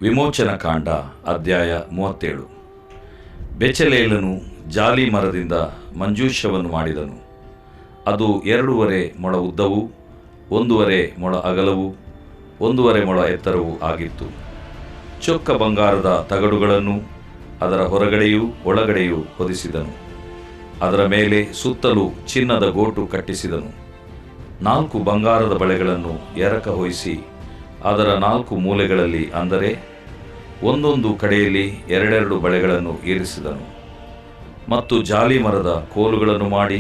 ವಿಮೋಚನಕಾಂಡ ಅಧ್ಯಾಯ 37. ಬೆಚಲೇಲನು ಜಾಲಿ ಮರದಿಂದ ಮಂಜೂಷವನ್ನು ಮಾಡಿದನು. ಅದು 2.5 ಮೊಳ ಉದ್ದವೂ 1.5 ಮೊಳ ಅಗಲವೂ 1.5 ಮೊಳ ಎತ್ತರವೂ ಆಗಿತ್ತು. ಚೊಕ್ಕ ಬಂಗಾರದ ತಗಡುಗಳನ್ನು ಅದರ ಹೊರಗಡೆಯೂ ಒಳಗಡೆಯೂ ಹೊದಿಸಿದನು. ಅದರ ಮೇಲೆ ಸುತ್ತಲೂ ಚಿನ್ನದ ಗೋಟು ಕಟ್ಟಿಸಿದನು. 4 ಬಂಗಾರದ ಬಳೆಗಳನ್ನು ಎರಕ ಹೊಯ್ಸಿ ಅದರ 4 ಮೂಲೆಗಳಲ್ಲಿ, ಅಂದರೆ ಒಂದೊಂದು ಕಡೆಯಲ್ಲಿ 2 ಬಳೆಗಳನ್ನು ಇರಿಸಿದನು. ಮತ್ತು ಜಾಲಿ ಮರದ ಕೋಲುಗಳನ್ನು ಮಾಡಿ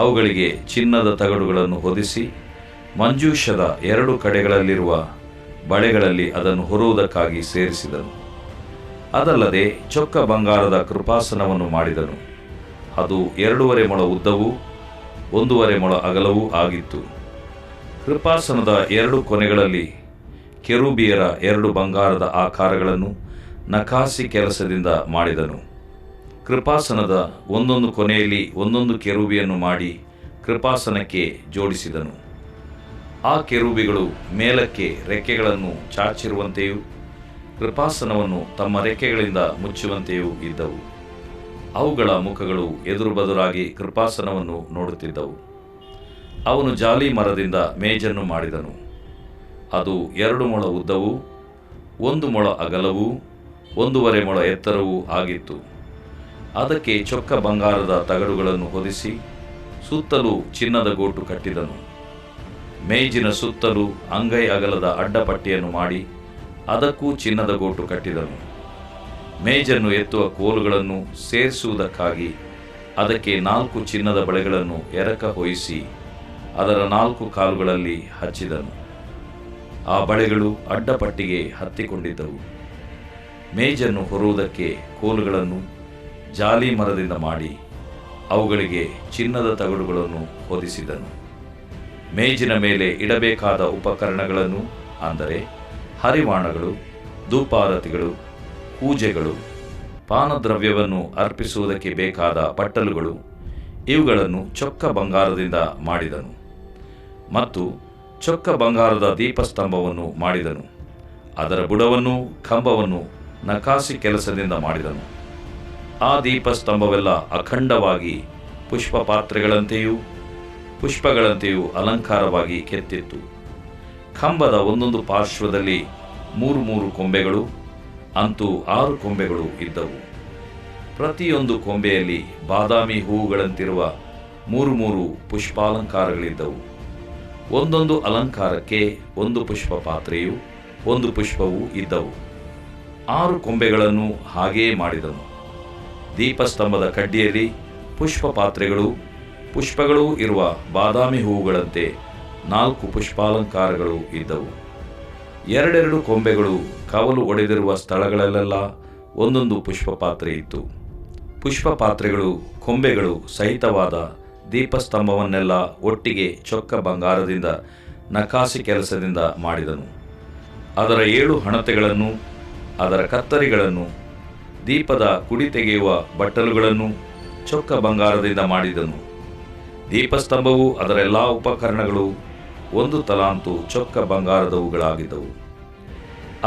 ಅವುಗಳಿಗೆ ಚಿನ್ನದ ತಗಡುಗಳನ್ನು ಹೊದಿಸಿ ಮಂಜೂಷದ 2 ಕಡೆಗಳಲ್ಲಿರುವ ಬಳೆಗಳಲ್ಲಿ ಅದನ್ನು ಹೊರುವುದಕ್ಕಾಗಿ ಸೇರಿಸಿದನು. ಅದಲ್ಲದೆ ಚೊಕ್ಕ ಬಂಗಾರದ ಕೃಪಾಸನವನ್ನು ಮಾಡಿದನು. ಅದು 2.5 ಮೊಳ ಉದ್ದವೂ 1.5 ಮೊಳ ಅಗಲವೂ ಆಗಿತ್ತು. ಕೃಪಾಸನದ 2 ಕೊನೆಗಳಲ್ಲಿ ಕೆರೂಬಿಯರ 2 ಬಂಗಾರದ ಆಕಾರಗಳನ್ನು ನಕಾಸಿ ಕೆಲಸದಿಂದ ಮಾಡಿದನು. ಕೃಪಾಸನದ ಒಂದೊಂದು ಕೊನೆಯಲ್ಲಿ ಒಂದೊಂದು ಕೆರೂಬಿಯನ್ನು ಮಾಡಿ ಕೃಪಾಸನಕ್ಕೆ ಜೋಡಿಸಿದನು. ಆ ಕೆರೂಬಿಗಳು ಮೇಲಕ್ಕೆ ರೆಕ್ಕೆಗಳನ್ನು ಚಾಚಿರುವಂತೆಯೂ ಕೃಪಾಸನವನ್ನು ತಮ್ಮ ರೆಕ್ಕೆಗಳಿಂದ ಮುಚ್ಚುವಂತೆಯೂ ಇದ್ದವು. ಅವುಗಳ ಮುಖಗಳು ಎದುರು ಬದುರಾಗಿ ಕೃಪಾಸನವನ್ನು ನೋಡುತ್ತಿದ್ದವು. ಅವನು ಜಾಲಿ ಮರದಿಂದ ಮೇಜನ್ನು ಮಾಡಿದನು. ಅದು 2 ಮೊಳ ಉದ್ದವೂ 1 ಮೊಳ ಅಗಲವೂ 1.5 ಮೊಳ ಎತ್ತರವೂ ಆಗಿತ್ತು. ಅದಕ್ಕೆ ಚೊಕ್ಕ ಬಂಗಾರದ ತಗಡುಗಳನ್ನು ಹೊದಿಸಿ ಸುತ್ತಲೂ ಚಿನ್ನದ ಗೋಟು ಕಟ್ಟಿದನು. ಮೇಜಿನ ಸುತ್ತಲೂ ಅಂಗೈ ಅಗಲದ ಅಡ್ಡಪಟ್ಟಿಯನ್ನು ಮಾಡಿ ಅದಕ್ಕೂ ಚಿನ್ನದ ಗೋಟು ಕಟ್ಟಿದನು. ಮೇಜನ್ನು ಎತ್ತುವ ಕೋಲುಗಳನ್ನು ಸೇರಿಸುವುದಕ್ಕಾಗಿ ಅದಕ್ಕೆ 4 ಚಿನ್ನದ ಬಳೆಗಳನ್ನು ಎರಕ ಹೊಯ್ಸಿ ಅದರ 4 ಕಾಲುಗಳಲ್ಲಿ ಹಚ್ಚಿದನು. ಆ ಬಳೆಗಳು ಅಡ್ಡಪಟ್ಟಿಗೆ ಹತ್ತಿಕೊಂಡಿದ್ದವು. ಮೇಜನ್ನು ಹೊರುವುದಕ್ಕೆ ಕೋಲುಗಳನ್ನು ಜಾಲಿ ಮರದಿಂದ ಮಾಡಿ ಅವುಗಳಿಗೆ ಚಿನ್ನದ ತಗಡುಗಳನ್ನು ಹೊದಿಸಿದನು. ಮೇಜಿನ ಮೇಲೆ ಇಡಬೇಕಾದ ಉಪಕರಣಗಳನ್ನು, ಅಂದರೆ ಹರಿವಾಣಗಳು, ಧೂಪಾರತಿಗಳು, ಪೂಜೆಗಳು, ಪಾನದ್ರವ್ಯವನ್ನು ಅರ್ಪಿಸುವುದಕ್ಕೆ ಬೇಕಾದ ಬಟ್ಟಲುಗಳು, ಇವುಗಳನ್ನು ಚೊಕ್ಕ ಬಂಗಾರದಿಂದ ಮಾಡಿದನು. ಮತ್ತು ಚೊಕ್ಕ ಬಂಗಾರದ ದೀಪಸ್ತಂಭವನ್ನು ಮಾಡಿದನು. ಅದರ ಬುಡವನ್ನೂ ಕಂಬವನ್ನು ನಕಾಸಿ ಕೆಲಸದಿಂದ ಮಾಡಿದನು. ಆ ದೀಪಸ್ತಂಭವೆಲ್ಲ ಅಖಂಡವಾಗಿ ಪುಷ್ಪ ಪಾತ್ರೆಗಳಂತೆಯೂ ಪುಷ್ಪಗಳಂತೆಯೂ ಅಲಂಕಾರವಾಗಿ ಕೆತ್ತಿತ್ತು. ಕಂಬದ ಒಂದೊಂದು ಪಾರ್ಶ್ವದಲ್ಲಿ 3 ಕೊಂಬೆಗಳು, ಅಂತೂ 6 ಕೊಂಬೆಗಳು ಇದ್ದವು. ಪ್ರತಿಯೊಂದು ಕೊಂಬೆಯಲ್ಲಿ ಬಾದಾಮಿ ಹೂವುಗಳಂತಿರುವ 3 ಪುಷ್ಪಾಲಂಕಾರಗಳಿದ್ದವು. ಒಂದೊಂದು ಅಲಂಕಾರಕ್ಕೆ 1 ಪುಷ್ಪ ಪಾತ್ರೆಯೂ 1 ಪುಷ್ಪವೂ ಇದ್ದವು. 6 ಕೊಂಬೆಗಳನ್ನು ಹಾಗೆಯೇ ಮಾಡಿದನು. ದೀಪಸ್ತಂಭದ ಕಡ್ಡಿಯಲ್ಲಿ ಪುಷ್ಪ ಪಾತ್ರೆಗಳೂ ಪುಷ್ಪಗಳೂ ಇರುವ ಬಾದಾಮಿ ಹೂವುಗಳಂತೆ 4 ಪುಷ್ಪಾಲಂಕಾರಗಳು ಇದ್ದವು. 2 ಕೊಂಬೆಗಳು ಕವಲು ಒಡೆದಿರುವ ಸ್ಥಳಗಳಲ್ಲೆಲ್ಲ ಒಂದೊಂದು ಪುಷ್ಪ ಪಾತ್ರೆ ಇತ್ತು. ಪುಷ್ಪ ಪಾತ್ರೆಗಳು ಕೊಂಬೆಗಳು ಸಹಿತವಾದ ದೀಪಸ್ತಂಭವನ್ನೆಲ್ಲ ಒಟ್ಟಿಗೆ ಚೊಕ್ಕ ಬಂಗಾರದಿಂದ ನಕಾಸಿ ಕೆಲಸದಿಂದ ಮಾಡಿದನು. ಅದರ 7 ಹಣತೆಗಳನ್ನು, ಅದರ ಕತ್ತರಿಗಳನ್ನು, ದೀಪದ ಕುಡಿ ತೆಗೆಯುವ ಬಟ್ಟಲುಗಳನ್ನು ಚೊಕ್ಕ ಬಂಗಾರದಿಂದ ಮಾಡಿದನು. ದೀಪಸ್ತಂಭವು ಅದರ ಎಲ್ಲ ಉಪಕರಣಗಳು 1 ತಲಾಂತು ಚೊಕ್ಕ ಬಂಗಾರದವುಗಳಾಗಿದ್ದವು.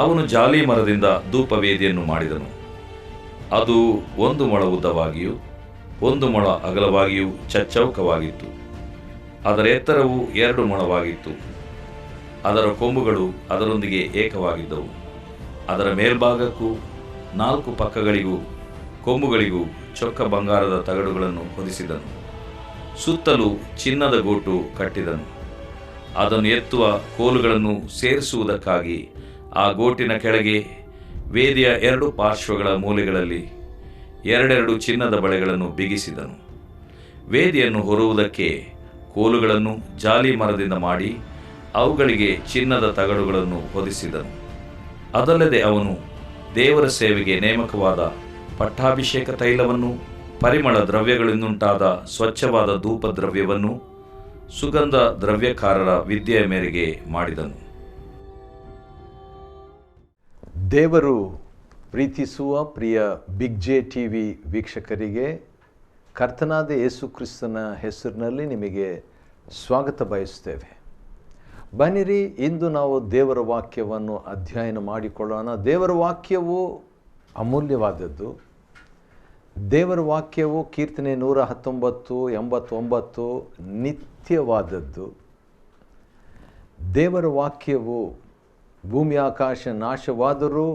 ಅವನು ಜಾಲಿ ಮರದಿಂದ ಧೂಪವೇದಿಯನ್ನು ಮಾಡಿದನು. ಅದು 1 ಮೊಳ ಉದ್ದವಾಗಿಯೂ 1 ಮೊಳ ಅಗಲವಾಗಿಯೂ ಚಚ್ಚೌಕವಾಗಿತ್ತು. ಅದರ ಎತ್ತರವು 2 ಮೊಳವಾಗಿತ್ತು. ಅದರ ಕೊಂಬುಗಳು ಅದರೊಂದಿಗೆ ಏಕವಾಗಿದ್ದವು. ಅದರ ಮೇಲ್ಭಾಗಕ್ಕೂ 4 ಪಕ್ಕಗಳಿಗೂ ಕೊಂಬುಗಳಿಗೂ ಚೊಕ್ಕ ಬಂಗಾರದ ತಗಡುಗಳನ್ನು ಹೊದಿಸಿದನು. ಸುತ್ತಲೂ ಚಿನ್ನದ ಗೋಟು ಕಟ್ಟಿದನು. ಅದನ್ನು ಎತ್ತುವ ಕೋಲುಗಳನ್ನು ಸೇರಿಸುವುದಕ್ಕಾಗಿ ಆ ಗೋಟಿನ ಕೆಳಗೆ ವೇದಿಯ 2 ಪಾರ್ಶ್ವಗಳ ಮೂಲೆಗಳಲ್ಲಿ 2 ಚಿನ್ನದ ಬಳೆಗಳನ್ನು ಬಿಗಿಸಿದನು. ವೇದಿಯನ್ನು ಹೊರುವುದಕ್ಕೆ ಕೋಲುಗಳನ್ನು ಜಾಲಿ ಮರದಿಂದ ಮಾಡಿ ಅವುಗಳಿಗೆ ಚಿನ್ನದ ತಗಡುಗಳನ್ನು ಹೊದಿಸಿದನು. ಅದಲ್ಲದೆ ಅವನು ದೇವರ ಸೇವೆಗೆ ನೇಮಕವಾದ ಪಟ್ಟಾಭಿಷೇಕ ತೈಲವನ್ನು, ಪರಿಮಳ ದ್ರವ್ಯಗಳಿಂದುಂಟಾದ ಸ್ವಚ್ಛವಾದ ಧೂಪ ದ್ರವ್ಯವನ್ನು ಸುಗಂಧ ದ್ರವ್ಯಕಾರರ ವಿದ್ಯೆಯ ಮೇರೆಗೆ ಮಾಡಿದನು. ದೇವರು ಪ್ರೀತಿಸುವ ಪ್ರಿಯ ಬಿಗ್ ಜೆ ಟಿವಿ ವೀಕ್ಷಕರಿಗೆ ಕರ್ತನಾದ ಯೇಸು ಕ್ರಿಸ್ತನ ಹೆಸರಿನಲ್ಲಿ ನಿಮಗೆ ಸ್ವಾಗತ ಬಯಸುತ್ತೇವೆ. ಬನ್ನಿರಿ, ಇಂದು ನಾವು ದೇವರ ವಾಕ್ಯವನ್ನು ಅಧ್ಯಯನ ಮಾಡಿಕೊಳ್ಳೋಣ. ದೇವರ ವಾಕ್ಯವು ಅಮೂಲ್ಯವಾದದ್ದು. ದೇವರ ವಾಕ್ಯವು ಕೀರ್ತನೆ 119:89 ನಿತ್ಯವಾದದ್ದು. ದೇವರ ವಾಕ್ಯವು ಭೂಮಿ ಆಕಾಶ ನಾಶವಾದರೂ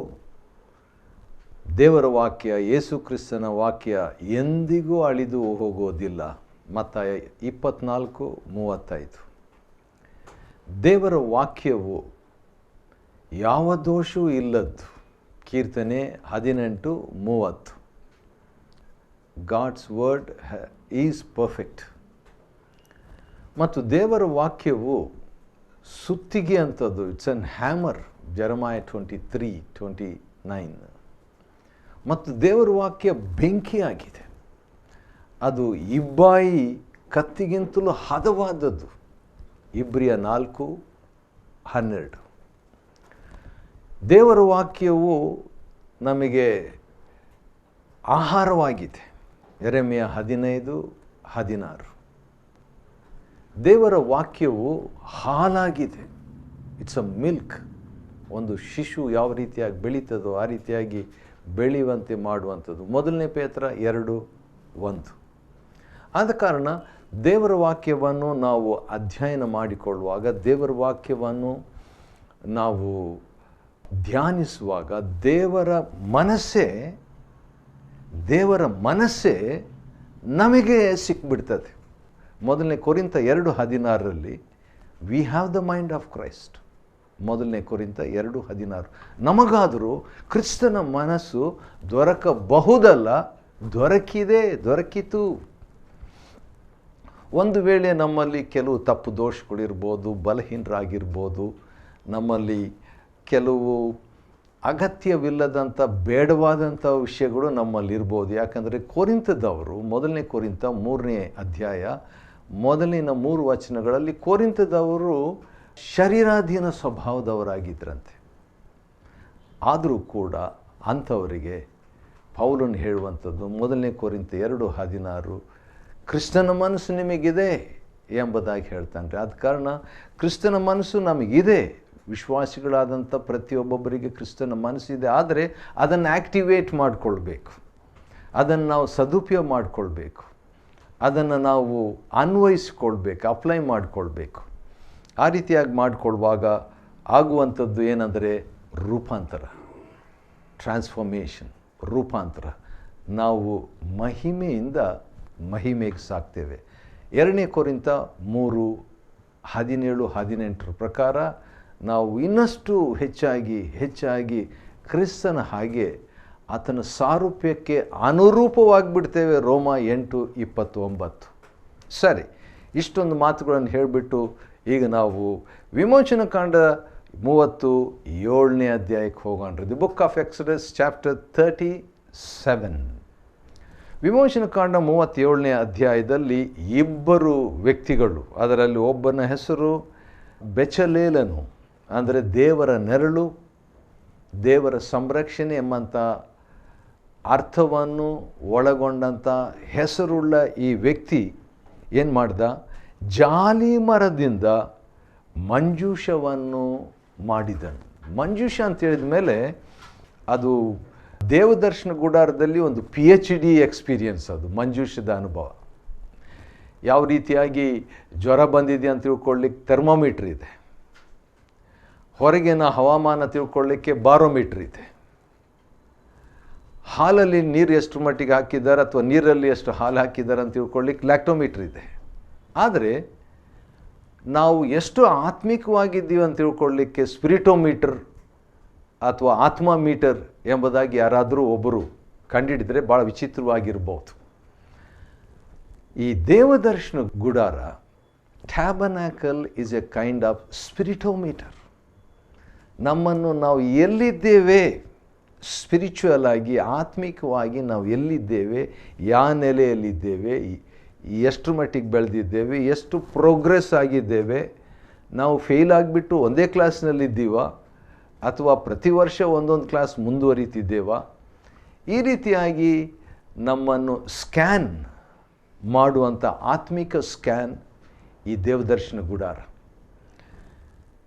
ದೇವರ ವಾಕ್ಯ, ಯೇಸು ಕ್ರಿಸ್ತನ ವಾಕ್ಯ ಎಂದಿಗೂ ಅಳಿದು ಹೋಗೋದಿಲ್ಲ. ಮತ್ತಾಯ 24:35. ದೇವರ ವಾಕ್ಯವು ಯಾವ ದೋಷವೂ ಇಲ್ಲದ್ದು. ಕೀರ್ತನೆ 18:30. God's word is perfect. ಮತ್ತು ದೇವರ ವಾಕ್ಯವು ಸುತ್ತಿಗೆ ಅಂಥದ್ದು. It's an hammer. ಜೆರೆಮಯ 23:29. ಮತ್ತು ದೇವರ ವಾಕ್ಯ ಬೆಂಕಿಯಾಗಿದೆ. ಅದು ಇಬ್ಬಾಯಿ ಕತ್ತಿಗಿಂತಲೂ ಹದವಾದದ್ದು. ಇಬ್ರಿಯ 4:12. ದೇವರ ವಾಕ್ಯವು ನಮಗೆ ಆಹಾರವಾಗಿದೆ. ಯೆರೆಮೀಯ 15:16. ದೇವರ ವಾಕ್ಯವು ಹಾಲಾಗಿದೆ. It's a milk. ಒಂದು ಶಿಶು ಯಾವ ರೀತಿಯಾಗಿ ಬೆಳೀತದೋ ಆ ರೀತಿಯಾಗಿ ಬೆಳೆಯುವಂತೆ ಮಾಡುವಂಥದ್ದು. 1 ಪೇತ್ರ 2:1. ಆದ ಕಾರಣ ದೇವರ ವಾಕ್ಯವನ್ನು ನಾವು ಅಧ್ಯಯನ ಮಾಡಿಕೊಳ್ಳುವಾಗ, ದೇವರ ವಾಕ್ಯವನ್ನು ನಾವು ಧ್ಯಾನಿಸುವಾಗ ದೇವರ ಮನಸ್ಸೇ ನಮಗೆ ಸಿಕ್ಬಿಡ್ತದೆ. 1 ಕೊರಿಂಥ 2:16 we have the mind of Christ. 1 ಕೊರಿಂಥ 2:16. ನಮಗಾದರೂ ಕ್ರಿಸ್ತನ ಮನಸ್ಸು ದೊರಕಬಹುದಲ್ಲ, ದೊರಕಿತು. ಒಂದು ವೇಳೆ ನಮ್ಮಲ್ಲಿ ಕೆಲವು ತಪ್ಪು ದೋಷಗಳಿರ್ಬೋದು, ಬಲಹೀನರಾಗಿರ್ಬೋದು, ನಮ್ಮಲ್ಲಿ ಕೆಲವು ಅಗತ್ಯವಿಲ್ಲದಂಥ ಬೇಡವಾದಂಥ ವಿಷಯಗಳು ನಮ್ಮಲ್ಲಿರ್ಬೋದು. ಯಾಕಂದರೆ ಕೊರಿಂಥದವರು 1 ಕೊರಿಂಥ 3ನೇ ಅಧ್ಯಾಯ ಮೊದಲಿನ 3 ವಚನಗಳಲ್ಲಿ ಕೊರಿಂಥದವರು ಶರೀರಾಧೀನ ಸ್ವಭಾವದವರಾಗಿದ್ದರಂತೆ. ಆದರೂ ಕೂಡ ಅಂಥವರಿಗೆ ಪೌಲನು ಹೇಳುವಂಥದ್ದು 1 ಕೊರಿಂಥ 2:16 ಕ್ರಿಸ್ತನ ಮನಸ್ಸು ನಿಮಗಿದೆ ಎಂಬುದಾಗಿ ಹೇಳ್ತಾನೆ. ಆದ ಕಾರಣ ಕ್ರಿಸ್ತನ ಮನಸ್ಸು ನಮಗಿದೆ. ವಿಶ್ವಾಸಿಗಳಾದಂಥ ಪ್ರತಿಯೊಬ್ಬೊಬ್ಬರಿಗೆ ಕ್ರಿಸ್ತನ ಮನಸ್ಸಿದೆ. ಆದರೆ ಅದನ್ನು ಆ್ಯಕ್ಟಿವೇಟ್ ಮಾಡಿಕೊಳ್ಬೇಕು, ಅದನ್ನು ನಾವು ಸದುಪಯೋಗ ಮಾಡಿಕೊಳ್ಬೇಕು, ಅದನ್ನು ನಾವು ಅನ್ವಯಿಸ್ಕೊಳ್ಬೇಕು, ಅಪ್ಲೈ ಮಾಡಿಕೊಳ್ಬೇಕು. ಆ ರೀತಿಯಾಗಿ ಮಾಡಿಕೊಳ್ಳುವಾಗ ಆಗುವಂಥದ್ದು ಏನಂದರೆ ರೂಪಾಂತರ, ಟ್ರಾನ್ಸ್ಫಾರ್ಮೇಷನ್, ರೂಪಾಂತರ. ನಾವು ಮಹಿಮೆಯಿಂದ ಮಹಿಮೆಗೆ ಸಾಕ್ತೇವೆ. 2 ಕೊರಿಂಥ 3:17-18 ಪ್ರಕಾರ ನಾವು ಇನ್ನಷ್ಟು ಹೆಚ್ಚಾಗಿ ಕ್ರಿಸ್ತನ ಹಾಗೆ ಆತನ ಸಾರೂಪ್ಯಕ್ಕೆ ಅನುರೂಪವಾಗಿಬಿಡ್ತೇವೆ. ರೋಮ 8:29. ಸರಿ, ಇಷ್ಟೊಂದು ಮಾತುಗಳನ್ನು ಹೇಳಿಬಿಟ್ಟು ಈಗ ನಾವು ವಿಮೋಚನಕಾಂಡ 37ನೇ ಅಧ್ಯಾಯಕ್ಕೆ ಹೋಗೋಣ. The book of Exodus chapter 37. ವಿಮೋಚನಕಾಂಡ 37ನೇ ಅಧ್ಯಾಯದಲ್ಲಿ 2 ವ್ಯಕ್ತಿಗಳು, ಅದರಲ್ಲಿ ಒಬ್ಬನ ಹೆಸರು ಬೆಚಲೇಲನು, ಅಂದರೆ ದೇವರ ನೆರಳು, ದೇವರ ಸಂರಕ್ಷಣೆ ಎಂಬಂಥ ಅರ್ಥವನ್ನು ಒಳಗೊಂಡಂಥ ಹೆಸರುಳ್ಳ ಈ ವ್ಯಕ್ತಿ ಏನು ಮಾಡ್ದ? ಜಾಲಿ ಮರದಿಂದ ಮಂಜೂಷವನ್ನು ಮಾಡಿದನು. ಮಂಜೂಷ ಅಂತ ಹೇಳಿದ ಮೇಲೆ ಅದು ದೇವದರ್ಶನ ಗುಡಾರದಲ್ಲಿ ಒಂದು PhD ಎಕ್ಸ್ಪೀರಿಯನ್ಸ್. ಅದು ಮಂಜೂಷದ ಅನುಭವ. ಯಾವ ರೀತಿಯಾಗಿ ಜ್ವರ ಬಂದಿದೆ ಅಂತ ತಿಳ್ಕೊಳ್ಳಿಕ್ಕೆ ಥರ್ಮೋಮೀಟ್ರ್ ಇದೆ, ಹೊರಗಿನ ಹವಾಮಾನ ತಿಳ್ಕೊಳ್ಳಿಕ್ಕೆ ಬಾರೋಮೀಟ್ರ್ ಇದೆ, ಹಾಲಲ್ಲಿ ನೀರು ಎಷ್ಟು ಮಟ್ಟಿಗೆ ಹಾಕಿದ್ದಾರೆ ಅಥವಾ ನೀರಲ್ಲಿ ಎಷ್ಟು ಹಾಲು ಹಾಕಿದ್ದಾರೆ ಅಂತ ತಿಳ್ಕೊಳ್ಳಿಕ್ಕೆ ಲ್ಯಾಕ್ಟೋಮೀಟ್ರ್ ಇದೆ. ಆದರೆ ನಾವು ಎಷ್ಟು ಆತ್ಮಿಕವಾಗಿದ್ದೀವಿ ಅಂತ ತಿಳ್ಕೊಳ್ಳಿಕ್ಕೆ ಸ್ಪಿರಿಟೋಮೀಟರ್ ಅಥವಾ ಆತ್ಮಮೀಟರ್ ಎಂಬುದಾಗಿ ಯಾರಾದರೂ ಒಬ್ಬರು ಕಂಡುಹಿಡಿದರೆ ಭಾಳ ವಿಚಿತ್ರವಾಗಿರ್ಬೋದು. ಈ ದೇವದರ್ಶನ ಗುಡಾರ, tabernacle is a kind of spiritometer. ನಮ್ಮನ್ನು ನಾವು ಎಲ್ಲಿದ್ದೇವೆ ಸ್ಪಿರಿಚುವಲ್ ಆಗಿ, ಆತ್ಮಿಕವಾಗಿ ನಾವು ಎಲ್ಲಿದ್ದೇವೆ, ಯಾವ ನೆಲೆಯಲ್ಲಿದ್ದೇವೆ, ಎಷ್ಟು ಮಟ್ಟಿಗೆ ಬೆಳೆದಿದ್ದೇವೆ, ಎಷ್ಟು ಪ್ರೋಗ್ರೆಸ್ ಆಗಿದ್ದೇವೆ, ನಾವು ಫೇಲ್ ಆಗಿಬಿಟ್ಟು ಒಂದೇ ಕ್ಲಾಸ್ನಲ್ಲಿದ್ದೀವ ಅಥವಾ ಪ್ರತಿ ವರ್ಷ ಒಂದೊಂದು ಕ್ಲಾಸ್ ಮುಂದುವರಿತಿದ್ದೇವ, ಈ ರೀತಿಯಾಗಿ ನಮ್ಮನ್ನು ಸ್ಕ್ಯಾನ್ ಮಾಡುವಂಥ ಆತ್ಮಿಕ ಸ್ಕ್ಯಾನ್ ಈ ದೇವದರ್ಶನ ಗುಡಾರ.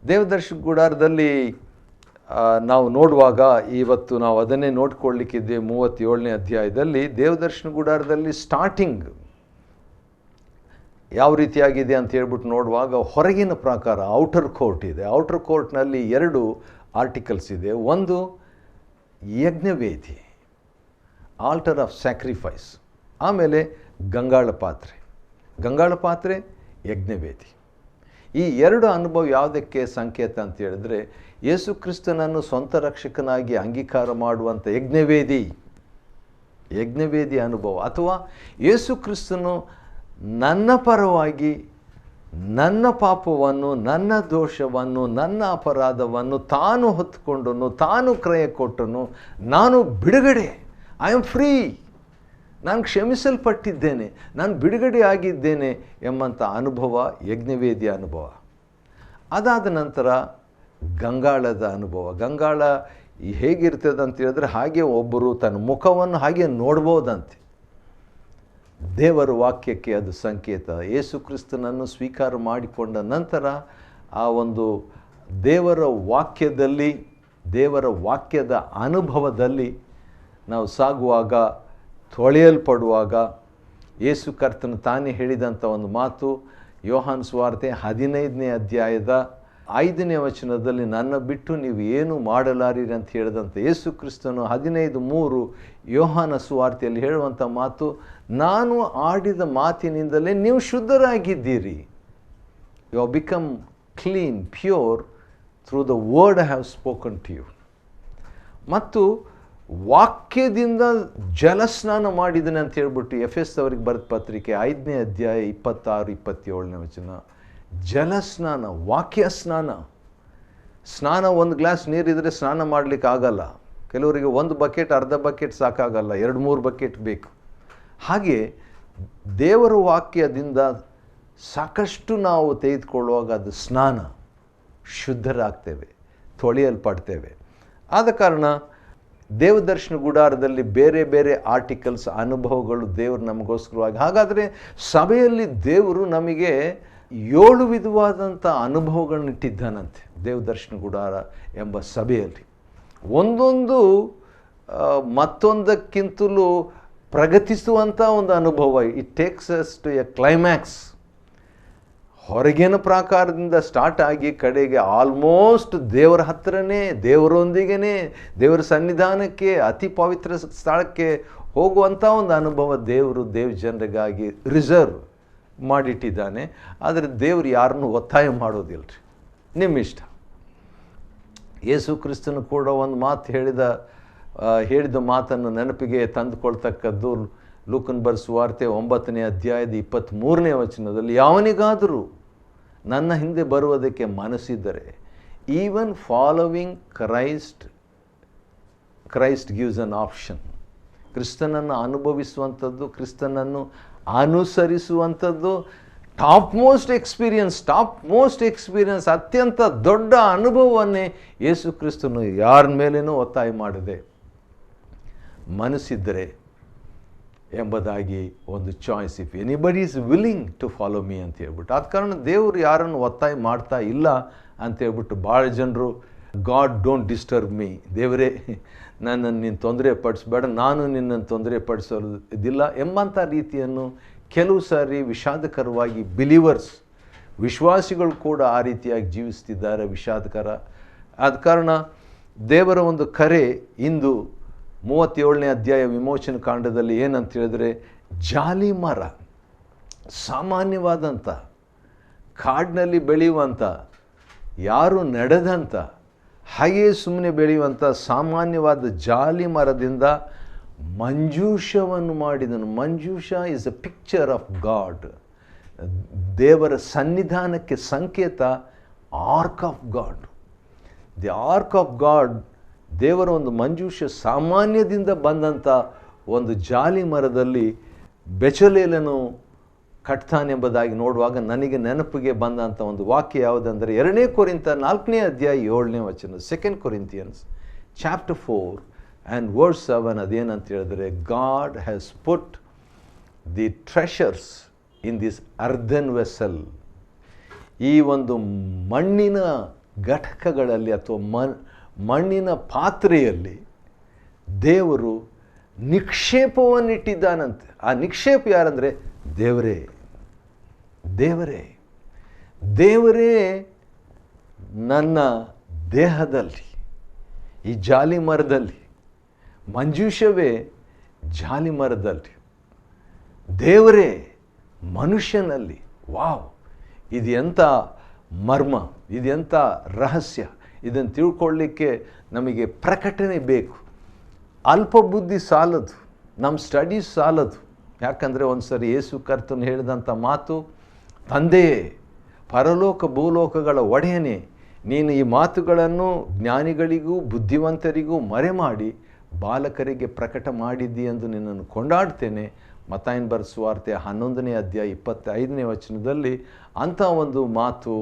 ದೇವದರ್ಶನ ಗುಡಾರದಲ್ಲಿ ನಾವು ನೋಡುವಾಗ ಇವತ್ತು ನಾವು ಅದನ್ನೇ ನೋಡ್ಕೊಳ್ಳಿಕ್ಕಿದ್ದೆ 37ನೇ ಅಧ್ಯಾಯದಲ್ಲಿ ದೇವದರ್ಶನ ಗುಡಾರದಲ್ಲಿ ಸ್ಟಾರ್ಟಿಂಗ್ ಯಾವ ರೀತಿಯಾಗಿದೆ ಅಂತ ಹೇಳ್ಬಿಟ್ಟು ನೋಡುವಾಗ ಹೊರಗಿನ ಪ್ರಾಕಾರ ಔಟರ್ ಕೋರ್ಟ್ ಇದೆ. ಔಟರ್ ಕೋರ್ಟ್ನಲ್ಲಿ 2 ಆರ್ಟಿಕಲ್ಸ್ ಇದೆ. ಒಂದು ಯಜ್ಞವೇದಿ, ಆಲ್ಟರ್ ಆಫ್ ಸ್ಯಾಕ್ರಿಫೈಸ್, ಆಮೇಲೆ ಗಂಗಾಳ ಪಾತ್ರೆ ಯಜ್ಞವೇದಿ. ಈ 2 ಅನುಭವ ಯಾವುದಕ್ಕೆ ಸಂಕೇತ ಅಂತ ಹೇಳಿದ್ರೆ ಯೇಸು ಕ್ರಿಸ್ತನನ್ನು ಸ್ವಂತ ರಕ್ಷಕನಾಗಿ ಅಂಗೀಕಾರ ಮಾಡುವಂಥ ಯಜ್ಞವೇದಿ ಅನುಭವ, ಅಥವಾ ಯೇಸು ಕ್ರಿಸ್ತನು ನನ್ನ ಪರವಾಗಿ ನನ್ನ ಪಾಪವನ್ನು, ನನ್ನ ದೋಷವನ್ನು, ನನ್ನ ಅಪರಾಧವನ್ನು ತಾನು ಹೊತ್ತುಕೊಂಡನು, ತಾನು ಕ್ರಯ ಕೊಟ್ಟನು, ನಾನು ಬಿಡುಗಡೆ, ಐ ಆಮ್ ಫ್ರೀ, ನಾನು ಕ್ಷಮಿಸಲ್ಪಟ್ಟಿದ್ದೇನೆ, ನಾನು ಬಿಡುಗಡೆ ಆಗಿದ್ದೇನೆ ಎಂಬಂಥ ಅನುಭವ ಯಜ್ಞವೇದಿಯ ಅನುಭವ. ಅದಾದ ನಂತರ ಗಂಗಾಳದ ಅನುಭವ. ಗಂಗಾಳ ಹೇಗಿರ್ತದೆ ಅಂತ ಹೇಳಿದ್ರೆ ಹಾಗೆ ಒಬ್ಬರು ತನ್ನ ಮುಖವನ್ನು ಹಾಗೆ ನೋಡ್ಬೋದಂತೆ. ದೇವರ ವಾಕ್ಯಕ್ಕೆ ಅದು ಸಂಕೇತ. ಯೇಸು ಕ್ರಿಸ್ತನನ್ನು ಸ್ವೀಕಾರ ಮಾಡಿಕೊಂಡ ನಂತರ ಆ ಒಂದು ದೇವರ ವಾಕ್ಯದ ಅನುಭವದಲ್ಲಿ ನಾವು ಸಾಗುವಾಗ, ತೊಳೆಯಲ್ಪಡುವಾಗ, ಯೇಸು ಕರ್ತನು ತಾನೇ ಹೇಳಿದಂಥ ಒಂದು ಮಾತು ಯೋಹಾನ ಸುವಾರ್ತೆ 15ನೇ ಅಧ್ಯಾಯದ 5ನೇ ವಚನದಲ್ಲಿ, ನನ್ನ ಬಿಟ್ಟು ನೀವು ಏನು ಮಾಡಲಾರಿರಿ ಅಂತ ಹೇಳಿದಂಥ ಯೇಸು ಕ್ರಿಸ್ತನು 15:3 ಯೋಹಾನ ಸುವಾರ್ತೆಯಲ್ಲಿ ಹೇಳುವಂಥ ಮಾತು, ನಾನು ಆಡಿದ ಮಾತಿನಿಂದಲೇ ನೀವು ಶುದ್ಧರಾಗಿದ್ದೀರಿ. You have become clean, pure through the word I have spoken to you. ಮತ್ತು ವಾಕ್ಯದಿಂದ ಜಲಸ್ನಾನ ಮಾಡಿದನೆ ಅಂತ ಹೇಳ್ಬಿಟ್ಟು ಎಫೆಸ್ ಅವರಿಗೆ ಬರೆದ ಪತ್ರಿಕೆ 5ನೇ ಅಧ್ಯಾಯ 26-27ನೇ ವಚನ. ಜಲಸ್ನಾನ, ವಾಕ್ಯ ಸ್ನಾನ. ಒಂದು ಗ್ಲಾಸ್ ನೀರಿದ್ರೆ ಸ್ನಾನ ಮಾಡಲಿಕ್ಕೆ ಆಗಲ್ಲ. ಕೆಲವರಿಗೆ 1 ಬಕೆಟ್, ಅರ್ಧ ಬಕೆಟ್ ಸಾಕಾಗಲ್ಲ, 2-3 ಬಕೆಟ್ ಬೇಕು. ಹಾಗೆ ದೇವರ ವಾಕ್ಯದಿಂದ ಸಾಕಷ್ಟು ನಾವು ತೆಗೆದುಕೊಳ್ಳುವಾಗ ಅದು ಸ್ನಾನ, ಶುದ್ಧರಾಗ್ತೇವೆ, ತೊಳೆಯಲ್ಪಡ್ತೇವೆ. ಆದ ಕಾರಣ ದೇವದರ್ಶನ ಗುಡಾರದಲ್ಲಿ ಬೇರೆ ಬೇರೆ ಆರ್ಟಿಕಲ್ಸ್, ಅನುಭವಗಳು ದೇವರು ನಮಗೋಸ್ಕರವಾಗಿ. ಹಾಗಾದರೆ ಸಭೆಯಲ್ಲಿ ದೇವರು ನಮಗೆ 7 ವಿಧವಾದಂಥ ಅನುಭವಗಳನ್ನ ಇಟ್ಟಿದ್ದಾನಂತೆ ದೇವದರ್ಶನ ಗುಡಾರ ಎಂಬ ಸಭೆಯಲ್ಲಿ. ಒಂದೊಂದು ಮತ್ತೊಂದಕ್ಕಿಂತಲೂ ಪ್ರಗತಿಸುವಂಥ ಒಂದು ಅನುಭವ. It takes us to a climax. ಹೊರಗಿನ ಪ್ರಾಕಾರದಿಂದ ಸ್ಟಾರ್ಟ್ ಆಗಿ ಕಡೆಗೆ ಆಲ್ಮೋಸ್ಟ್ ದೇವರ ಹತ್ತಿರನೇ, ದೇವರೊಂದಿಗೇ, ದೇವರ ಸನ್ನಿಧಾನಕ್ಕೆ, ಅತಿ ಪವಿತ್ರ ಸ್ಥಳಕ್ಕೆ ಹೋಗುವಂಥ ಒಂದು ಅನುಭವ ದೇವರು ಜನರಿಗಾಗಿ ರಿಸರ್ವ್ ಮಾಡಿಟ್ಟಿದ್ದಾನೆ. ಆದರೆ ದೇವರು ಯಾರನ್ನು ಒತ್ತಾಯ ಮಾಡೋದಿಲ್ಲ ರೀ, ನಿಮ್ಮ ಇಷ್ಟ. ಯೇಸು ಕ್ರಿಸ್ತನು ಕೂಡ ಒಂದು ಮಾತು ಹೇಳಿದ ಮಾತನ್ನು ನೆನಪಿಗೆ ತಂದುಕೊಳ್ತಕ್ಕದ್ದು ಲೂಕನ ಬರೆದ ಸುವಾರ್ತೆ 9ನೇ ಅಧ್ಯಾಯದ 23ನೇ ವಚನದಲ್ಲಿ, ಯಾವನಿಗಾದರೂ ನನ್ನ ಹಿಂದೆ ಬರುವುದಕ್ಕೆ ಮನಸ್ಸಿದ್ದರೆ, even following Christ gives an option. ಕ್ರಿಸ್ತನನ್ನು ಅನುಭವಿಸುವಂಥದ್ದು, ಕ್ರಿಸ್ತನನ್ನು ಅನುಸರಿಸುವಂಥದ್ದು ಟಾಪ್ ಮೋಸ್ಟ್ ಎಕ್ಸ್ಪೀರಿಯನ್ಸ್, ಅತ್ಯಂತ ದೊಡ್ಡ ಅನುಭವವನ್ನೇ ಯೇಸು ಕ್ರಿಸ್ತನು ಯಾರ ಮೇಲೇನೂ ಒತ್ತಾಯ ಮಾಡದೆ ಮನಸ್ಸಿದ್ದರೆ ಎಂಬುದಾಗಿ ಒಂದು choice. If anybody is willing to follow me ಅಂತ ಹೇಳ್ಬಿಟ್ಟು. ಆದ ಕಾರಣ ದೇವರು ಯಾರನ್ನು ಒತ್ತಾಯ ಮಾಡ್ತಾ ಇಲ್ಲ ಅಂತೇಳ್ಬಿಟ್ಟು ಭಾಳ ಜನರು, ಗಾಡ್ ಡೋಂಟ್ ಡಿಸ್ಟರ್ಬ್ ಮೀ, ದೇವರೇ ನನ್ನನ್ನು ನೀನು ತೊಂದರೆ ಪಡಿಸ್ಬೇಡ, ನಾನು ನಿನ್ನನ್ನು ತೊಂದರೆ ಪಡಿಸೋದಿಲ್ಲ ಎಂಬಂಥ ರೀತಿಯನ್ನು ಕೆಲವು ಸಾರಿ ವಿಷಾದಕರವಾಗಿ ವಿಶ್ವಾಸಿಗಳು ಕೂಡ ಆ ರೀತಿಯಾಗಿ ಜೀವಿಸ್ತಿದ್ದಾರೆ. ವಿಷಾದಕರ. ಆದ ಕಾರಣ ದೇವರ ಒಂದು ಕರೆ ಇಂದು 37ನೇ ಅಧ್ಯಾಯ ವಿಮೋಚನ ಕಾಂಡದಲ್ಲಿ ಏನಂತ ಹೇಳಿದ್ರೆ, ಜಾಲಿ ಮರ, ಸಾಮಾನ್ಯವಾದಂಥ ಕಾಡಿನಲ್ಲಿ ಬೆಳೆಯುವಂಥ, ಯಾರು ನಡೆದಂಥ, ಹಾಗೆಯೇ ಸುಮ್ಮನೆ ಬೆಳೆಯುವಂಥ ಸಾಮಾನ್ಯವಾದ ಜಾಲಿ ಮರದಿಂದ ಮಂಜೂಷವನ್ನು ಮಾಡಿದನು. ಮಂಜೂಷ is a picture of God. ದೇವರ ಸನ್ನಿಧಾನಕ್ಕೆ ಸಂಕೇತ. Ark of God, the ark of God, ದೇವರ ಒಂದು ಮಂಜೂಷ ಸಾಮಾನ್ಯದಿಂದ ಬಂದಂಥ ಒಂದು ಜಾಲಿ ಮರದಲ್ಲಿ ಬೆಚಲೇಲನು ಕಟ್ತಾನೆಂಬುದಾಗಿ ನೋಡುವಾಗ ನನಗೆ ನೆನಪಿಗೆ ಬಂದಂಥ ಒಂದು ವಾಕ್ಯ ಯಾವುದಂದರೆ 2ನೇ ಕೊರಿಂಥ 4ನೇ ಅಧ್ಯಾಯ 7ನೇ ವಚನ. 2 Corinthians chapter 4 and verse 7. ಅದೇನಂತ ಹೇಳಿದ್ರೆ, god has put the treasures in this ಅರ್ಧನ್ vessel. ಈ ಒಂದು ಮಣ್ಣಿನ ಘಟಕಗಳಲ್ಲಿ ಅಥವಾ ಮಣ್ಣಿನ ಪಾತ್ರೆಯಲ್ಲಿ ದೇವರು ನಿಕ್ಷೇಪವನ್ನಿಟ್ಟಿದ್ದಾನಂತೆ. ಆ ನಿಕ್ಷೇಪ ಯಾರಂದರೆ ದೇವರೇ. ದೇವರೇ ದೇವರೇ ನನ್ನ ದೇಹದಲ್ಲಿ, ಈ ಜಾಲಿ ಮರದಲ್ಲಿ, ಮಂಜೂಷವೇ ಜಾಲಿ ಮರದಲ್ಲಿ, ದೇವರೇ ಮನುಷ್ಯನಲ್ಲಿ. ವಾವ್, ಇದು ಎಂಥ ಮರ್ಮ, ಇದು ಎಂಥ ರಹಸ್ಯ. ಇದನ್ನು ತಿಳ್ಕೊಳ್ಳಿಕ್ಕೆ ನಮಗೆ ಪ್ರಕಟಣೆ ಬೇಕು. ಅಲ್ಪ ಬುದ್ಧಿ ಸಾಲದು, ನಮ್ಮ ಸ್ಟಡೀಸ್ ಸಾಲದು. ಯಾಕಂದರೆ ಒಂದು ಸರಿ ಯೇಸು ಕರ್ತನು ಹೇಳಿದಂಥ ಮಾತು, ತಂದೆಯೇ, ಪರಲೋಕ ಭೂಲೋಕಗಳ ಒಡೆಯನೇ, ನೀನು ಈ ಮಾತುಗಳನ್ನು ಜ್ಞಾನಿಗಳಿಗೂ ಬುದ್ಧಿವಂತರಿಗೂ ಮರೆಮಾಡಿ ಬಾಲಕರಿಗೆ ಪ್ರಕಟ ಮಾಡಿದ್ದಿ ಎಂದು ನಿನ್ನನ್ನು ಕೊಂಡಾಡ್ತೇನೆ. ಮತ್ತಾಯನ ಬರೆದ ಸುವಾರ್ತೆ 11ನೇ ಅಧ್ಯಾಯ 25ನೇ ವಚನದಲ್ಲಿ ಅಂಥ ಒಂದು ಮಾತು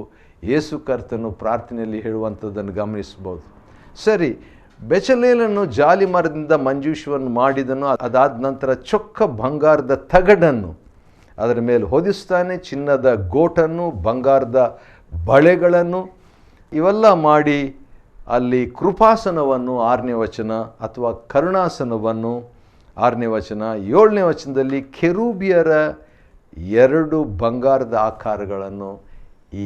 ಯೇಸು ಕರ್ತನು ಪ್ರಾರ್ಥನೆಯಲ್ಲಿ ಹೇಳುವಂಥದ್ದನ್ನು ಗಮನಿಸ್ಬೋದು. ಸರಿ, ಬೆಚಲೇಲನ್ನು ಜಾಲಿ ಮರದಿಂದ ಮಂಜೂಷವನ್ನು ಮಾಡಿದನು. ಅದಾದ ನಂತರ ಚೊಕ್ಕ ಬಂಗಾರದ ತಗಡನ್ನು ಅದರ ಮೇಲೆ ಹೊದಿಸ್ತಾನೆ. ಚಿನ್ನದ ಗೋಟನ್ನು, ಬಂಗಾರದ ಬಳೆಗಳನ್ನು ಇವೆಲ್ಲ ಮಾಡಿ ಅಲ್ಲಿ ಕೃಪಾಸನವನ್ನು 6ನೇ ವಚನ ಅಥವಾ ಕರುಣಾಸನವನ್ನು 6ನೇ ವಚನ, 7ನೇ ವಚನದಲ್ಲಿ ಕೆರೂಬಿಯರ 2 ಬಂಗಾರದ ಆಕಾರಗಳನ್ನು ಈ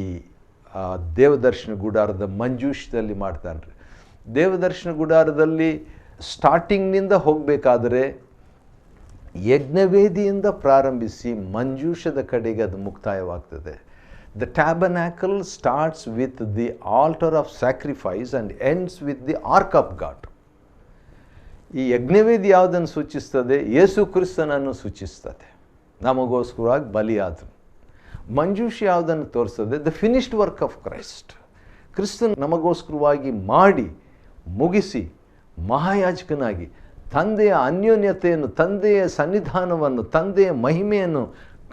ದೇವದರ್ಶನ ಗುಡಾರದ ಮಂಜೂಷದಲ್ಲಿ ಮಾಡ್ತಾನೆ ರೀ. ದೇವದರ್ಶನ ಗುಡಾರದಲ್ಲಿ ಸ್ಟಾರ್ಟಿಂಗ್ನಿಂದ ಹೋಗಬೇಕಾದರೆ ಯಜ್ಞವೇದಿಯಿಂದ ಪ್ರಾರಂಭಿಸಿ ಮಂಜೂಷದ ಕಡೆಗೆ ಅದು ಮುಕ್ತಾಯವಾಗ್ತದೆ. The tabernacle starts with the altar of sacrifice and ends with the ark of God. ಈ ಯಜ್ಞವೇದಿ ಯಾವುದನ್ನು ಸೂಚಿಸ್ತದೆ? ಯೇಸು ಕ್ರಿಸ್ತನನ್ನು ಸೂಚಿಸ್ತದೆ, ನಮಗೋಸ್ಕರವಾಗಿ ಬಲಿಯಾದನು. ಮಂಜೂಷ ಯಾವುದನ್ನು ತೋರಿಸ್ತದೆ? The finished work of Christ. ಕ್ರಿಸ್ತನ್ ನಮಗೋಸ್ಕರವಾಗಿ ಮಾಡಿ ಮುಗಿಸಿ ಮಹಾಯಾಜಕನಾಗಿ ತಂದೆಯ ಅನ್ಯೋನ್ಯತೆಯನ್ನು, ತಂದೆಯ ಸನ್ನಿಧಾನವನ್ನು, ತಂದೆಯ ಮಹಿಮೆಯನ್ನು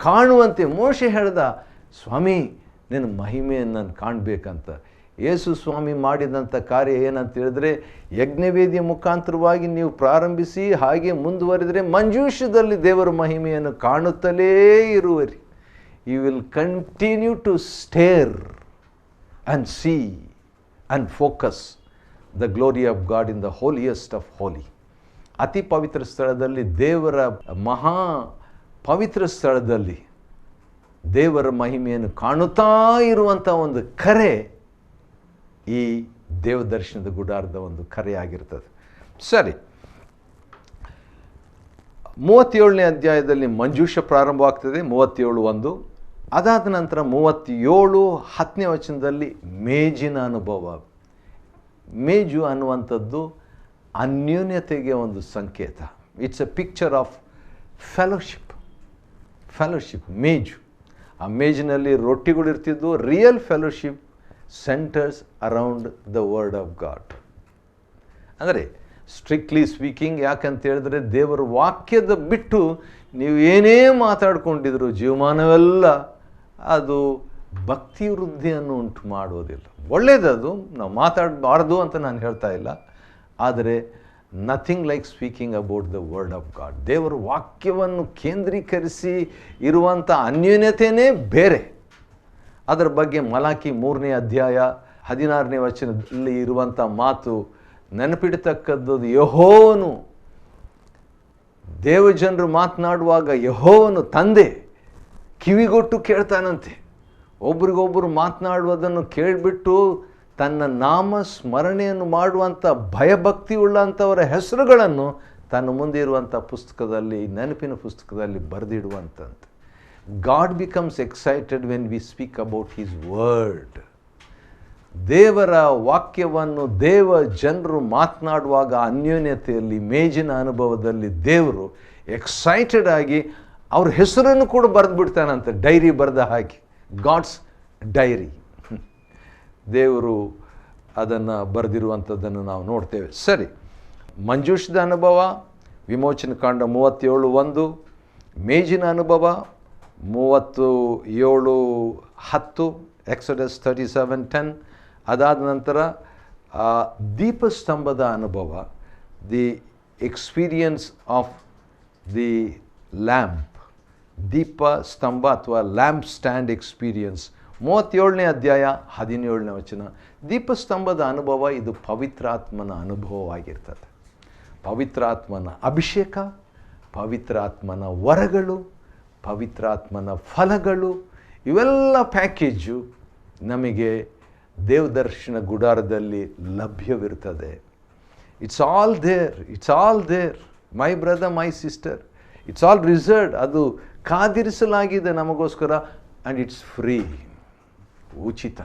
ಕಾಣುವಂತೆ ಮೋಶೆ ಹೇಳ್ದ, ಸ್ವಾಮಿ ನಿನ್ನ ಮಹಿಮೆಯನ್ನು ನಾನು ಕಾಣಬೇಕಂತ. ಯೇಸು ಸ್ವಾಮಿ ಮಾಡಿದಂಥ ಕಾರ್ಯ ಏನಂತ ಹೇಳಿದ್ರೆ, ಯಜ್ಞವೇದಿಯ ಮುಖಾಂತರವಾಗಿ ನೀವು ಪ್ರಾರಂಭಿಸಿ ಹಾಗೆ ಮುಂದುವರೆದರೆ ಮಂಜೂಷದಲ್ಲಿ ದೇವರ ಮಹಿಮೆಯನ್ನು ಕಾಣುತ್ತಲೇ ಇರುವರಿ. You will continue to stare and see and focus the glory of God in the holiest of holy. ಅತಿ ಪವಿತ್ರ ಸ್ಥಳದಲ್ಲಿ, ದೇವರ ಮಹಾ ಪವಿತ್ರ ಸ್ಥಳದಲ್ಲಿ ದೇವರ ಮಹಿಮೆಯನ್ನು ಕಾಣುತ್ತಾ ಇರುವಂಥ ಒಂದು ಕರೆ ಈ ದೇವದರ್ಶನದ ಗುಡಾರದ ಒಂದು ಕರೆಯಾಗಿರ್ತದೆ. ಸರಿ, 37ನೇ ಅಧ್ಯಾಯದಲ್ಲಿ ಮಂಜೂಷ ಪ್ರಾರಂಭವಾಗ್ತದೆ, 37:1. ಅದಾದ ನಂತರ 37:10ನೇ ವಚನದಲ್ಲಿ ಮೇಜಿನ ಅನುಭವ. ಮೇಜು ಅನ್ನುವಂಥದ್ದು ಅನ್ಯೋನ್ಯತೆಗೆ ಒಂದು ಸಂಕೇತ. It's a picture of fellowship. ಮೇಜು, ಆ ಮೇಜಿನಲ್ಲಿ ರೊಟ್ಟಿಗಳಿರ್ತಿದ್ದು. Real fellowship centres around the word of God. ಅಂದರೆ ಸ್ಟ್ರಿಕ್ಟ್ಲಿ ಸ್ಪೀಕಿಂಗ್, ಯಾಕಂತ ಹೇಳಿದ್ರೆ ದೇವರ ವಾಕ್ಯದ ಬಿಟ್ಟು ನೀವು ಏನೇ ಮಾತಾಡ್ಕೊಂಡಿದ್ರು ಜೀವಮಾನವೆಲ್ಲ ಅದು ಭಕ್ತಿ ವೃದ್ಧಿಯನ್ನು ಉಂಟು ಮಾಡೋದಿಲ್ಲ. ಒಳ್ಳೆಯದದು, ನಾವು ಮಾತಾಡಬಾರ್ದು ಅಂತ ನಾನು ಹೇಳ್ತಾ ಇಲ್ಲ. ಆದರೆ nothing like speaking about the word of God. ದೇವರ ವಾಕ್ಯವನ್ನು ಕೇಂದ್ರೀಕರಿಸಿ ಇರುವಂಥ ಅನ್ಯೋನ್ಯತೆಯೇ ಬೇರೆ. ಅದರ ಬಗ್ಗೆ ಮಲಾಕಿ 3ನೇ ಅಧ್ಯಾಯ 16ನೇ ವಚನದಲ್ಲಿ ಇರುವಂಥ ಮಾತು ನೆನಪಿಡತಕ್ಕದ್ದು. ಯೆಹೋವನು, ದೇವಜನರು ಮಾತನಾಡುವಾಗ ಯೆಹೋವನು ತಂದೆ ಕಿವಿಗೊಟ್ಟು ಕೇಳ್ತಾನಂತೆ. ಒಬ್ರಿಗೊಬ್ಬರು ಮಾತನಾಡುವುದನ್ನು ಕೇಳಿಬಿಟ್ಟು ತನ್ನ ನಾಮ ಸ್ಮರಣೆಯನ್ನು ಮಾಡುವಂಥ ಭಯಭಕ್ತಿ ಉಳ್ಳಂಥವರ ಹೆಸರುಗಳನ್ನು ತನ್ನ ಮುಂದೆ ಇರುವಂಥ ಪುಸ್ತಕದಲ್ಲಿ, ನೆನಪಿನ ಪುಸ್ತಕದಲ್ಲಿ ಬರೆದಿಡುವಂಥದ್ದು. God becomes excited when we speak about His word. ದೇವರ ವಾಕ್ಯವನ್ನು ದೇವ ಜನರು ಮಾತನಾಡುವಾಗ ಅನ್ಯೋನ್ಯತೆಯಲ್ಲಿ, ಮೇಜಿನ ಅನುಭವದಲ್ಲಿ ದೇವರು ಎಕ್ಸೈಟೆಡ್ ಆಗಿ ಅವ್ರ ಹೆಸರನ್ನು ಕೂಡ ಬರೆದು ಬಿಡ್ತಾನಂತೆ, ಡೈರಿ ಬರೆದ ಹಾಗೆ. God's diary. ದೇವರು ಅದನ್ನು ಬರೆದಿರುವಂಥದ್ದನ್ನು ನಾವು ನೋಡ್ತೇವೆ. ಸರಿ, ಮಂಜೂಷದ ಅನುಭವ ವಿಮೋಚನ ಕಾಂಡ 37:1, ಮೇಜಿನ ಅನುಭವ 37:10, ಎಕ್ಸೋಡಸ್ 37:10. ಅದಾದ ನಂತರ ದೀಪಸ್ತಂಭದ ಅನುಭವ, the experience of the lamp, ದೀಪ ಸ್ತಂಭ ಅಥವಾ ಲ್ಯಾಂಪ್ ಸ್ಟ್ಯಾಂಡ್ ಎಕ್ಸ್ಪೀರಿಯನ್ಸ್ 37ನೇ ಅಧ್ಯಾಯ 17ನೇ ವಚನ. ದೀಪಸ್ತಂಭದ ಅನುಭವ ಇದು ಪವಿತ್ರಾತ್ಮನ ಅನುಭವವಾಗಿರ್ತದೆ. ಪವಿತ್ರಾತ್ಮನ ಅಭಿಷೇಕ, ಪವಿತ್ರಾತ್ಮನ ವರಗಳು, ಪವಿತ್ರಾತ್ಮನ ಫಲಗಳು, ಇವೆಲ್ಲ ಪ್ಯಾಕೇಜು ನಮಗೆ ದೇವದರ್ಶನ ಗುಡಾರದಲ್ಲಿ ಲಭ್ಯವಿರ್ತದೆ. It's all there my brother, my sister, it's all reserved. ಅದು ಕಾದಿರಿಸಲಾಗಿದೆ ನಮಗೋಸ್ಕರ. ಆ್ಯಂಡ್ ಇಟ್ಸ್ ಫ್ರೀ, ಉಚಿತ.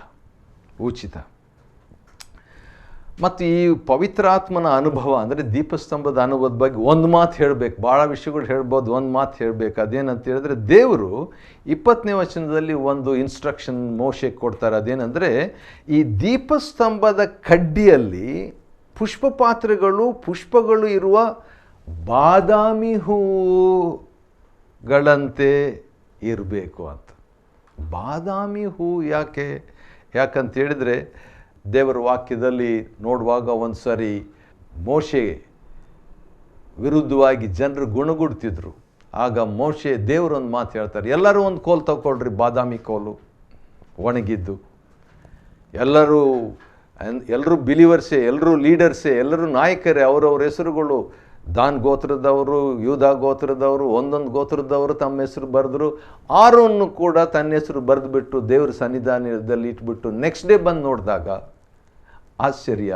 ಮತ್ತು ಈ ಪವಿತ್ರಾತ್ಮನ ಅನುಭವ ಅಂದರೆ ದೀಪಸ್ತಂಭದ ಅನುಭವದ ಬಗ್ಗೆ ಒಂದು ಮಾತು ಹೇಳಬೇಕು. ಭಾಳ ವಿಷಯಗಳು ಹೇಳ್ಬೋದು, ಒಂದು ಮಾತು ಹೇಳಬೇಕು. ಅದೇನಂತ ಹೇಳಿದ್ರೆ, ದೇವರು 20ನೇ ವಚನದಲ್ಲಿ ಒಂದು ಇನ್ಸ್ಟ್ರಕ್ಷನ್ ಮೋಶೆಗೆ ಕೊಡ್ತಾರೆ. ಅದೇನೆಂದರೆ, ಈ ದೀಪಸ್ತಂಭದ ಕಡ್ಡಿಯಲ್ಲಿ ಪುಷ್ಪಗಳು ಇರುವ ಬಾದಾಮಿ ಹೂಗಳಂತೆ ಇರಬೇಕು ಅಂತ. ಬಾದಾಮಿ ಹೂ ಯಾಕಂತ ಹೇಳಿದರೆ, ದೇವರ ವಾಕ್ಯದಲ್ಲಿ ನೋಡುವಾಗ ಒಂದು ಸಾರಿ ಮೋಶೆ ವಿರುದ್ಧವಾಗಿ ಜನರು ಗುಣಗುಡ್ತಿದ್ರು. ಆಗ ಮೋಶೆ ದೇವರೊಂದು ಮಾತು ಹೇಳ್ತಾರೆ, ಎಲ್ಲರೂ ಒಂದು ಕೋಲು ತಗೊಳ್ರಿ, ಬಾದಾಮಿ ಕೋಲು ಒಣಗಿದ್ದು. ಎಲ್ಲರೂ ಬಿಲಿವರ್ಸೇ, ಎಲ್ಲರೂ ಲೀಡರ್ಸೇ, ಎಲ್ಲರೂ ನಾಯಕರೇ. ಅವರವ್ರ ಹೆಸರುಗಳು, ದಾನ್ ಗೋತ್ರದವರು, ಯೂದ ಗೋತ್ರದವರು, ಒಂದೊಂದು ಗೋತ್ರದವರು ತಮ್ಮ ಹೆಸರು ಬರೆದ್ರು. ಆರೋನ್ನು ಕೂಡ ತನ್ನ ಹೆಸರು ಬರೆದುಬಿಟ್ಟು ದೇವರ ಸನ್ನಿಧಾನದಲ್ಲಿ ಇಟ್ಬಿಟ್ಟು ನೆಕ್ಸ್ಟ್ ಡೇ ಬಂದು ನೋಡಿದಾಗ ಆಶ್ಚರ್ಯ,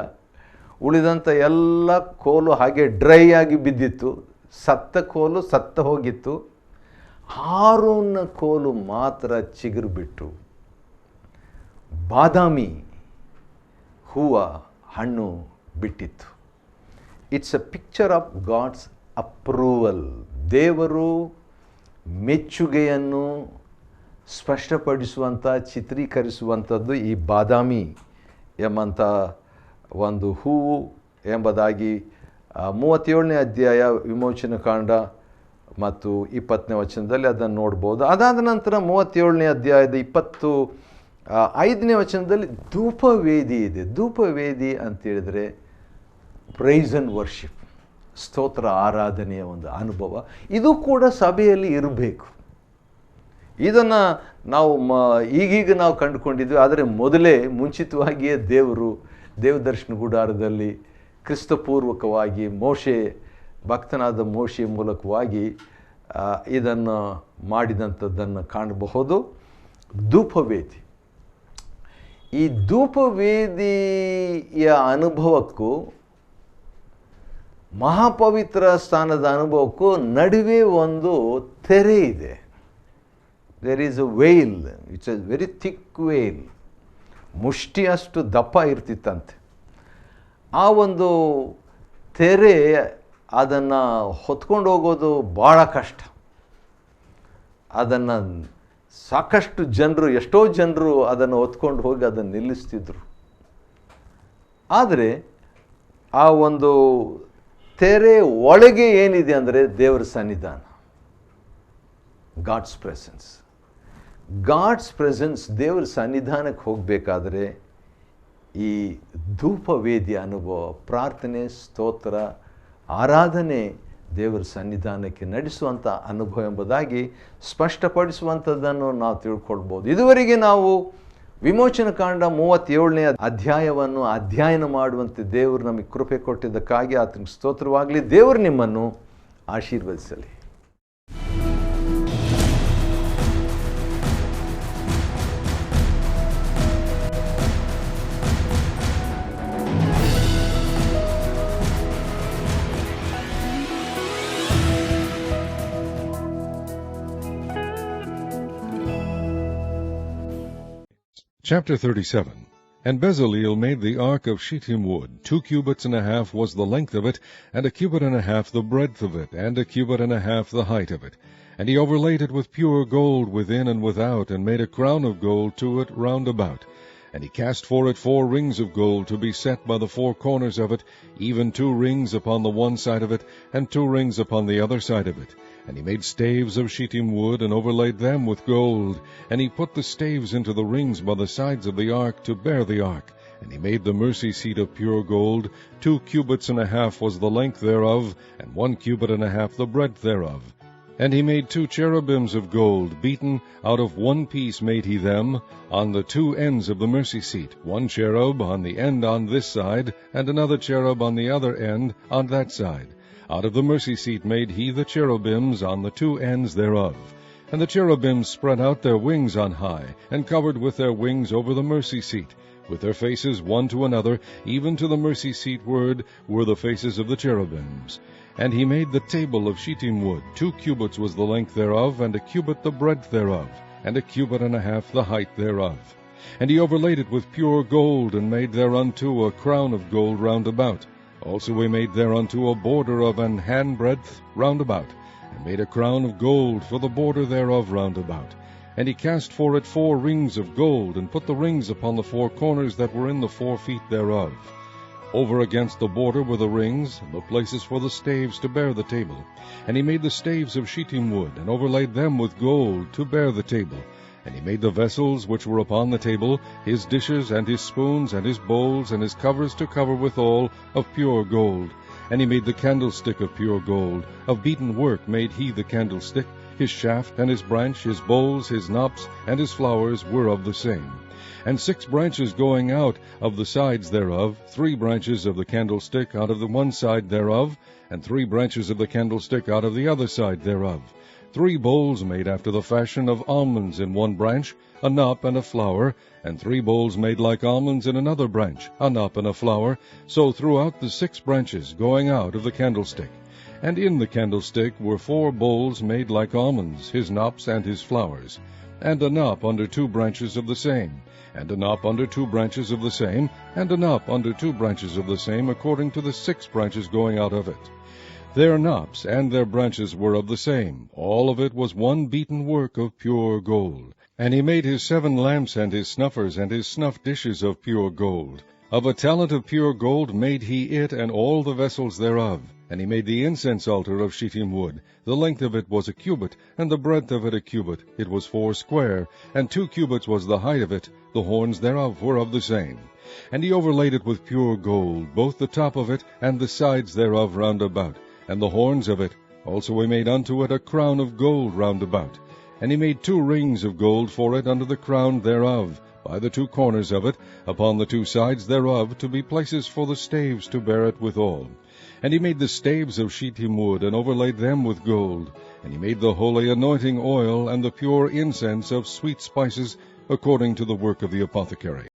ಉಳಿದಂಥ ಎಲ್ಲ ಕೋಲು ಹಾಗೆ ಡ್ರೈ ಆಗಿ ಬಿದ್ದಿತ್ತು. ಸತ್ತ ಕೋಲು ಸತ್ತ ಹೋಗಿತ್ತು. ಆರೋನ್ನ ಕೋಲು ಮಾತ್ರ ಚಿಗುರು ಬಿಟ್ಟು ಬಾದಾಮಿ ಹಣ್ಣು ಬಿಟ್ಟಿತ್ತು. It's a picture of God's approval. ದೇವರು ಮೆಚ್ಚುಗೆಯನ್ನು ಸ್ಪಷ್ಟಪಡಿಸುವಂಥ, ಚಿತ್ರೀಕರಿಸುವಂಥದ್ದು ಈ ಬಾದಾಮಿ ಎಂಬಂಥ ಒಂದು ಹೂವು ಎಂಬುದಾಗಿ 37ನೇ ಅಧ್ಯಾಯ ವಿಮೋಚನ ಕಾಂಡ ಮತ್ತು 20ನೇ ವಚನದಲ್ಲಿ ಅದನ್ನು ನೋಡ್ಬೋದು. ಅದಾದ ನಂತರ 37ನೇ ಅಧ್ಯಾಯದ 25ನೇ ವಚನದಲ್ಲಿ ಧೂಪವೇದಿ ಇದೆ. ಧೂಪವೇದಿ ಅಂತೇಳಿದರೆ ಪ್ರೈಸ್ ಆ್ಯಂಡ್ ವರ್ಷಿಪ್, ಸ್ತೋತ್ರ ಆರಾಧನೆಯ ಒಂದು ಅನುಭವ. ಇದು ಕೂಡ ಸಭೆಯಲ್ಲಿ ಇರಬೇಕು. ಇದನ್ನು ನಾವು ಈಗೀಗ ನಾವು ಕಂಡುಕೊಂಡಿದ್ವಿ. ಆದರೆ ಮುಂಚಿತವಾಗಿಯೇ ದೇವದರ್ಶನ ಗುಡಾರದಲ್ಲಿ ಕ್ರಿಸ್ತಪೂರ್ವಕವಾಗಿ ಭಕ್ತನಾದ ಮೋಶೆ ಮೂಲಕವಾಗಿ ಇದನ್ನು ಮಾಡಿದಂಥದ್ದನ್ನು ಕಾಣಬಹುದು. ಧೂಪವೇದಿ, ಈ ಧೂಪವೇದಿಯ ಅನುಭವಕ್ಕೂ ಮಹಾಪವಿತ್ರ ಸ್ಥಾನದ ಅನುಭವಕ್ಕೂ ನಡುವೆ ಒಂದು ತೆರೆ ಇದೆ. There is a veil, it's a very thick veil. ಮುಷ್ಟಿಯಷ್ಟು ದಪ್ಪ ಇರ್ತಿತ್ತಂತೆ. ಆ ಒಂದು ತೆರೆ, ಅದನ್ನು ಹೊತ್ಕೊಂಡು ಹೋಗೋದು ಭಾಳ ಕಷ್ಟ. ಅದನ್ನು ಸಾಕಷ್ಟು ಜನರು, ಎಷ್ಟೋ ಜನರು ಅದನ್ನು ಹೊತ್ಕೊಂಡು ಹೋಗಿ ಅದನ್ನು ನಿಲ್ಲಿಸ್ತಿದ್ರು. ಆದರೆ ಆ ಒಂದು ತೆರೆ ಒಳಗೆ ಏನಿದೆ ಅಂದರೆ ದೇವರ ಸನ್ನಿಧಾನ, ಗಾಡ್ಸ್ ಪ್ರೆಸೆನ್ಸ್. ದೇವರ ಸನ್ನಿಧಾನಕ್ಕೆ ಹೋಗಬೇಕಾದ್ರೆ ಈ ಧೂಪವೇದಿ ಅನುಭವ, ಪ್ರಾರ್ಥನೆ, ಸ್ತೋತ್ರ, ಆರಾಧನೆ ದೇವರ ಸನ್ನಿಧಾನಕ್ಕೆ ನಡೆಸುವಂಥ ಅನುಭವ ಎಂಬುದಾಗಿ ಸ್ಪಷ್ಟಪಡಿಸುವಂಥದ್ದನ್ನು ನಾವು ತಿಳ್ಕೊಳ್ಬೋದು. ಇದುವರೆಗೆ ನಾವು ವಿಮೋಚನ ಕಾಂಡ 37ನೇ ಅಧ್ಯಾಯವನ್ನು ಅಧ್ಯಯನ ಮಾಡುವಂತೆ ದೇವರು ನಮಗೆ ಕೃಪೆ ಕೊಟ್ಟಿದ್ದಕ್ಕಾಗಿ ಆತನಿಗೆ ಸ್ತೋತ್ರವಾಗಲಿ. ದೇವರು ನಿಮ್ಮನ್ನು ಆಶೀರ್ವದಿಸಲಿ. Chapter 37. And Bezaleel made the ark of shittim wood. 2 cubits and a half was the length of it, and a cubit and a half the breadth of it, and a cubit and a half the height of it. And he overlaid it with pure gold within and without, and made a crown of gold to it round about. And he cast for it 4 rings of gold to be set by the 4 corners of it, even 2 rings upon the one side of it, and 2 rings upon the other side of it. And he made staves of shittim wood, and overlaid them with gold. And he put the staves into the rings by the sides of the ark to bear the ark. And he made the mercy seat of pure gold. 2 cubits and a half was the length thereof, and 1 cubit and a half the breadth thereof. And he made 2 cherubims of gold, beaten out of one piece made he them, on the 2 ends of the mercy seat, 1 cherub on the end on this side, and another cherub on the other end on that side. Out of the mercy seat made he the cherubims on the 2 ends thereof. And the cherubims spread out their wings on high, and covered with their wings over the mercy seat, with their faces one to another, even to the mercy seat ward were the faces of the cherubims. And he made the table of shittim wood. 2 cubits was the length thereof, and 1 cubit the breadth thereof, and 1 cubit and a half the height thereof. And he overlaid it with pure gold, and made thereunto a crown of gold round about. Also he made thereunto a border of an handbreadth round about, and made a crown of gold for the border thereof round about. And he cast for it 4 rings of gold, and put the rings upon the 4 corners that were in the 4 feet thereof. Over against the border were the rings, and the places for the staves to bear the table. And he made the staves of shittim wood, and overlaid them with gold, to bear the table. And he made the vessels which were upon the table, his dishes, and his spoons, and his bowls, and his covers to cover withal, of pure gold. And he made the candlestick of pure gold. Of beaten work made he the candlestick. His shaft, and his branch, his bowls, his knops, and his flowers were of the same. And 6 branches going out of the sides thereof, 3 branches of the candlestick out of the one side thereof, and 3 branches of the candlestick out of the other side thereof. 3 bowls made after the fashion of almonds in one branch, a knop and a flower, and 3 bowls made like almonds in another branch, a knop and a flower, so throughout the 6 branches going out of the candlestick. And in the candlestick were 4 bowls made like almonds, his knops and his flowers, and a knop under 2 branches of the same, and a knop under 2 branches of the same, and a knop under 2 branches of the same, according to the 6 branches going out of it. Their knops and their branches were of the same. All of it was one beaten work of pure gold. And he made his 7 lamps and his snuffers and his snuff dishes of pure gold. Of a talent of pure gold made he it and all the vessels thereof. And he made the incense altar of shittim wood. The length of it was 1 cubit, and the breadth of it 1 cubit. It was 4 square, and 2 cubits was the height of it. The horns thereof were of the same. And he overlaid it with pure gold, both the top of it and the sides thereof round about, and the horns of it. Also he made unto it a crown of gold round about. And he made 2 rings of gold for it under the crown thereof, by the 2 corners of it, upon the 2 sides thereof, to be places for the staves to bear it withal. And he made the staves of shittim wood, and overlaid them with gold. And he made the holy anointing oil, and the pure incense of sweet spices, according to the work of the apothecary.